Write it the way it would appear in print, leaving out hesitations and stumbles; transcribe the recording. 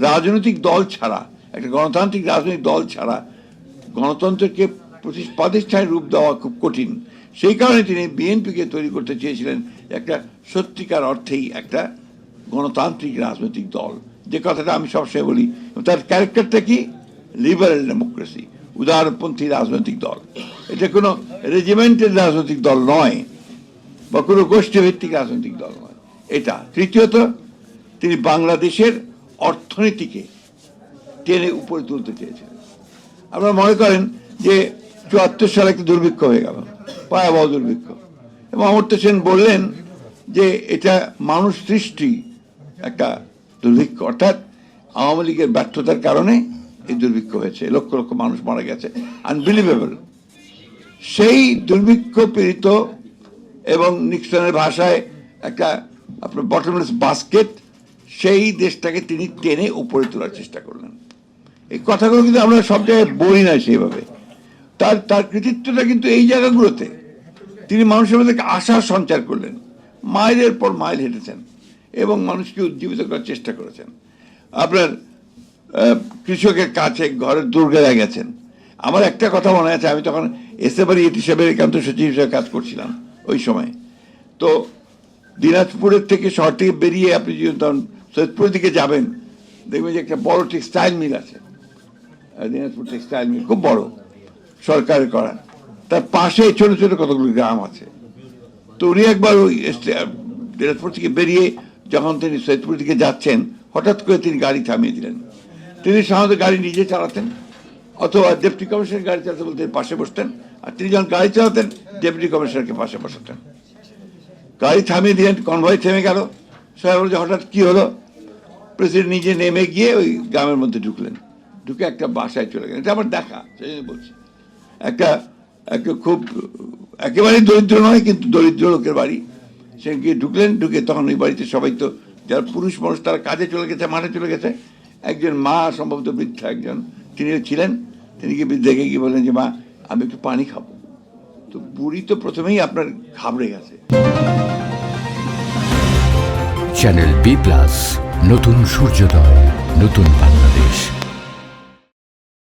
রাজনৈতিক দল ছাড়া, একটা গণতান্ত্রিক রাজনৈতিক দল ছাড়া গণতন্ত্রকে প্রাতিষ্ঠানিক রূপ দেওয়া খুব কঠিন। সেই কারণে তিনি বিএনপিকে তৈরি করতে চেয়েছিলেন একটা সত্যিকার অর্থেই একটা গণতান্ত্রিক রাজনৈতিক দল, যে কথাটা আমি সবসময় বলি। তার ক্যারেক্টারটা কি? লিবারেল ডেমোক্রেসি, উদারপন্থী রাজনৈতিক দল। এটা কোনো রেজিমেন্টের রাজনৈতিক দল নয় বা কোনো গোষ্ঠীভিত্তিক রাজনৈতিক দল নয় এটা। তৃতীয়ত, তিনি বাংলাদেশের অর্থনীতিকে টেনে উপরে তুলতে চেয়েছিলেন। আপনারা মনে করেন যে ৭৪ সালে একটা দুর্ভিক্ষ হয়ে গেল, ভয়াবহ দুর্ভিক্ষ, এবং অমর্ত্য সেন বললেন যে এটা মানুষ সৃষ্টি একটা দুর্ভিক্ষ, অর্থাৎ আওয়ামী লীগের ব্যর্থতার কারণে এই দুর্ভিক্ষ হয়েছে, লক্ষ লক্ষ মানুষ মারা গেছে, আনবিলিভেবল। সেই দুর্ভিক্ষ পীড়িত এবং নিক্সনের ভাষায় একটা আপনার বটমলেস বাস্কেট, সেই দেশটাকে তিনি টেনে উপরে তোলার চেষ্টা করলেন। এই কথাগুলো কিন্তু আমরা সব জায়গায় বলি না সেইভাবে। তার কৃতিত্বটা কিন্তু এই জায়গাগুলোতে। তিনি মানুষের মধ্যে আশার সঞ্চার করলেন, মাইলের পর মাইল হেঁটেছেন এবং মানুষকে উজ্জীবিত করার চেষ্টা করেছেন। আপনার কৃষকের কাছে ঘরের দুর্গেরা গেছেন। আমার একটা কথা মনে আছে, আমি তখন এসএবারি হিসেবে একান্ত সচিব হিসেবে কাজ করছিলাম ওই সময়। তো দিনাজপুরের থেকে শহর থেকে বেরিয়ে আপনি যদি তখন সৈয়দপুরের দিকে যাবেন, দেখবেন যে একটা বড় টেক্সটাইল মিল আছে, দিনাজপুর টেক্সটাইল মিল, খুব বড়, সরকারের করা। তার পাশে ছোট ছোট কতগুলো গ্রাম আছে। তো উনি একবার ওই দিনাজপুর থেকে বেরিয়ে যখন তিনি সৈয়দপুর দিকে যাচ্ছেন, হঠাৎ করে তিনি গাড়ি থামিয়ে দিলেন। তিনি সাধারণত গাড়ি নিজে চালাতেন, অথবা ডেপুটি কমিশনার গাড়ি চালাতে বলতে পাশে বসতেন, আর তিনি যখন গাড়ি চালাতেন ডেপুটি কমিশনারকে পাশে বসাতেন। গাড়ি থামিয়ে দিলেন, কনভয় থেমে গেল। সবাই বলছে হঠাৎ কি হলো? প্রেসিডেন্ট নিজে নেমে গিয়ে ওই গ্রামের মধ্যে ঢুকলেন, ঢুকে একটা বাসায় চলে গেলেন। এটা আমার দেখা, সেই জন্য বলছি। একটা খুব একেবারেই দরিদ্র নয়, কিন্তু দরিদ্র লোকের বাড়ি। সে গিয়ে ঢুকলেন, ঢুকে তখন ওই বাড়িতে সবাই তো যারা পুরুষ মানুষ তারা কাজে চলে গেছে, মাঠে চলে গেছে। একজন মা, সম্ভবত বৃদ্ধা একজন, তিনি ছিলেন। তিনি গিয়ে দেখে গিয়ে বললেন যে মা, আমি একটু পানি খাবো। তো বুড়ি তো প্রথমেই আপনার ঘাবড়ে গেছে। চ্যানেল বি প্লাস, নতুন সূর্যোদয়, নতুন বাংলাদেশ।